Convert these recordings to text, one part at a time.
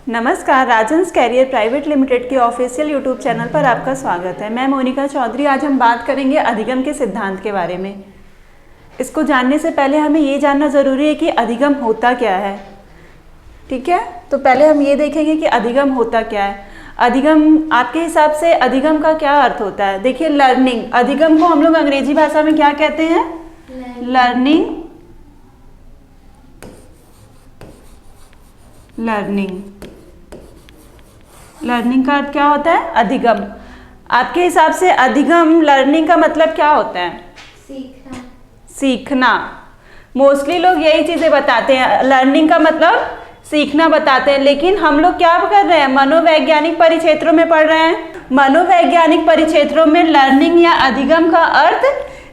नमस्कार, Rajans career private limited के official YouTube channel पर आपका स्वागत है। मैं मोनिका चौधरी। आज हम बात करेंगे अधिगम के सिद्धांत के बारे में। इसको जानने से पहले हमें ये जानना ज़रूरी है कि अधिगम होता क्या है। ठीक है, तो पहले हम ये देखेंगे कि अधिगम होता क्या है। अधिगम, आपके हिसाब से अधिगम का क्या अर्थ होता है? देखिए, लर्निंग, अधिगम को हम लोग अंग्रेजी भाषा में क्या कहते हैं? लर्निंग। लर्निंग का अर्थ क्या होता है? अधिगम। आपके हिसाब से अधिगम, लर्निंग का मतलब क्या होता है? सीखना। मोस्टली लोग यही चीज़ें बताते हैं, लर्निंग का मतलब सीखना बताते हैं। लेकिन हम लोग क्या कर रहे हैं? मनोवैज्ञानिक परिक्षेत्रों में पढ़ रहे हैं। मनोवैज्ञानिक परिक्षेत्रों में लर्निंग या अधिगम का अर्थ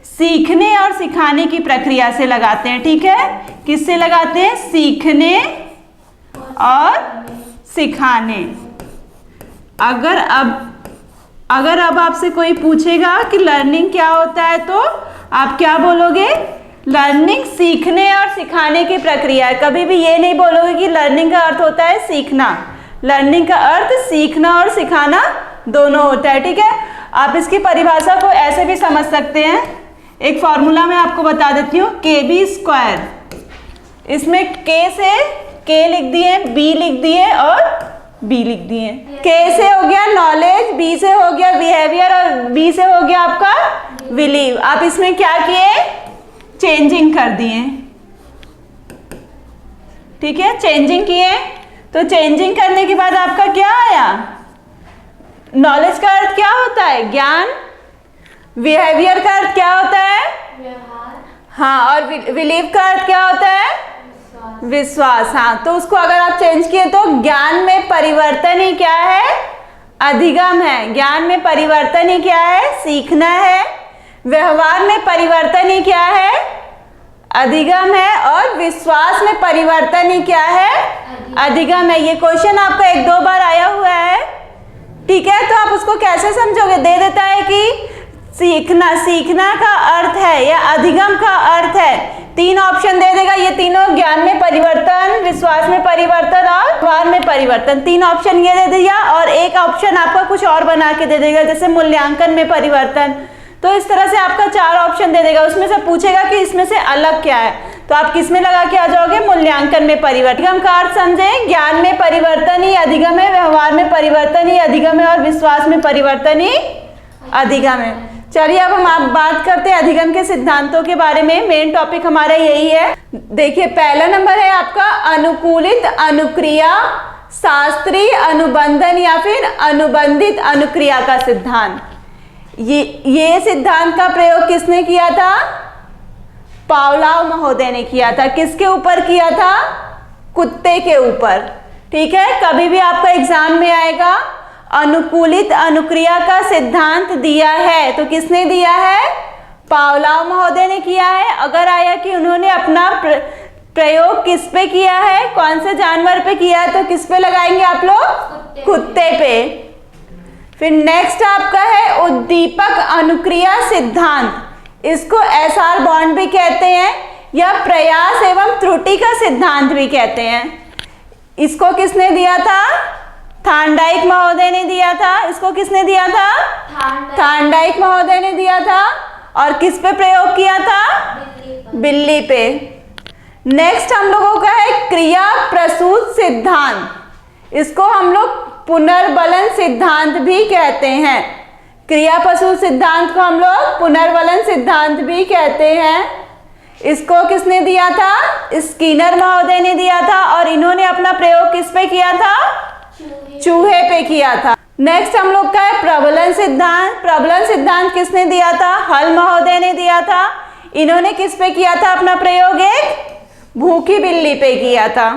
सीखने और सिखाने की प्रक्रिया से लगाते हैं। ठीक है, किससे लगाते हैं? सीखने और सिखाने। अगर अब आपसे कोई पूछेगा कि लर्निंग क्या होता है, तो आप क्या बोलोगे? लर्निंग सीखने और सिखाने की प्रक्रिया है। कभी भी ये नहीं बोलोगे कि लर्निंग का अर्थ होता है सीखना। लर्निंग का अर्थ सीखना और सिखाना दोनों होता है। ठीक है, आप इसकी परिभाषा को ऐसे भी समझ सकते हैं। एक फॉर्मूला मैं आपको बता देती हूँ, KB²। इसमें K से K लिख दिए, B लिख दिए और B लिख दिए। K से हो गया नॉलेज, B से हो गया बिहेवियर और B से हो गया आपका बिलीव। आप इसमें क्या किए? चेंजिंग कर दिए। ठीक है, चेंजिंग किए। तो चेंजिंग करने के बाद आपका क्या आया? नॉलेज का अर्थ क्या होता है? ज्ञान। बिहेवियर का अर्थ क्या होता है? व्यवहार। हाँ, और बिलीव का अर्थ क्या होता है? विश्वास। हाँ, तो उसको अगर आप चेंज किए तो ज्ञान में परिवर्तन ही क्या है? अधिगम है। ज्ञान में परिवर्तन ही क्या है? सीखना है। व्यवहार में परिवर्तन ही क्या है? अधिगम है। और विश्वास में परिवर्तन ही क्या है? अधिगम है। ये क्वेश्चन आपका 1-2 बार आया हुआ है। ठीक है, तो आप उसको कैसे समझोगे? दे देता है कि सीखना का अर्थ है या अधिगम का अर्थ है। 3 ऑप्शन दे देगा, ये तीनों ज्ञान में परिवर्तन, विश्वास में परिवर्तन और व्यवहार में परिवर्तन। 3 ऑप्शन ये दे दिया और एक ऑप्शन आपका कुछ और बना के दे देगा, जैसे मूल्यांकन में परिवर्तन। तो इस तरह से आपका 4 ऑप्शन दे देगा। उसमें से पूछेगा कि इसमें से अलग क्या है, तो आप किस में लगा के आ जाओगे? मूल्यांकन में परिवर्तन। अधिगम का अर्थ समझे, ज्ञान में परिवर्तन ही अधिगम है, व्यवहार में परिवर्तन ही अधिगम है और विश्वास में परिवर्तन ही अधिगम है। चलिए, अब हम आप बात करते हैं अधिगम के सिद्धांतों के बारे में। मेन टॉपिक हमारा यही है। देखिए, पहला नंबर है आपका अनुकूलित अनुक्रिया, शास्त्रीय अनुबंधन या फिर अनुबंधित अनुक्रिया का सिद्धांत। ये सिद्धांत का प्रयोग किसने किया था? पावलोव महोदय ने किया था। किसके ऊपर किया था? कुत्ते के ऊपर। ठीक है, कभी भी आपका एग्जाम में आएगा अनुकूलित अनुक्रिया का सिद्धांत दिया है, तो किसने दिया है? पावलोव महोदय ने किया है। अगर आया कि उन्होंने अपना प्रयोग किस पे किया है, कौन से जानवर पे किया है, तो किस पे लगाएंगे आप लोग? कुत्ते पे। फिर नेक्स्ट आपका है उद्दीपक अनुक्रिया सिद्धांत। इसको SR बॉन्ड भी कहते हैं या प्रयास एवं त्रुटि का सिद्धांत भी कहते हैं। इसको किसने दिया था? थार्नडाइक महोदय ने दिया था। इसको किसने दिया था? थार्नडाइक महोदय ने दिया था। और किस पे प्रयोग किया था? बिल्ली पे। नेक्स्ट हम लोगों का है क्रिया प्रसूत सिद्धांत। इसको हम लोग पुनर्बलन सिद्धांत भी कहते हैं। क्रिया प्रसूत सिद्धांत को हम लोग पुनर्बलन सिद्धांत भी कहते हैं। इसको किसने दिया था? स्किनर महोदय ने दिया था। और इन्होंने अपना प्रयोग किस पे किया था? चूहे पे किया था। नेक्स्ट हम लोग का है प्रबलन सिद्धांत। प्रबलन सिद्धांत किसने दिया था? हल महोदय ने दिया था। इन्होंने किस पे किया था अपना प्रयोग? एक भूखी बिल्ली पे किया था।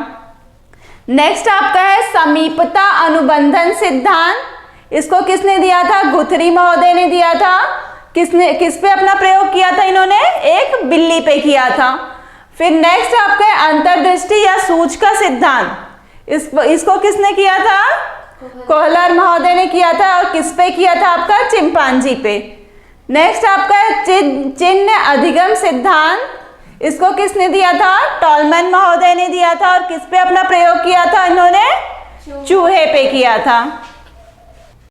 नेक्स्ट आपका है समीपता अनुबंधन सिद्धांत। इसको किसने दिया था? गुथरी महोदय ने दिया था। किस पे अपना प्रयोग किया था इन्होंने? एक बिल्ली पे किया था। फिर नेक्स्ट आपका है अंतर्दृष्टि या सूझ का सिद्धांत। इसको किसने किया था? कोहलर महोदय ने किया था। और किस पे किया था? आपका चिंपांजी पे। नेक्स्ट आपका है चिन्ह अधिगम सिद्धांत। इसको किसने दिया था? टॉलमैन महोदय ने दिया था। और किस पे अपना प्रयोग किया था इन्होंने? चूहे पे किया था।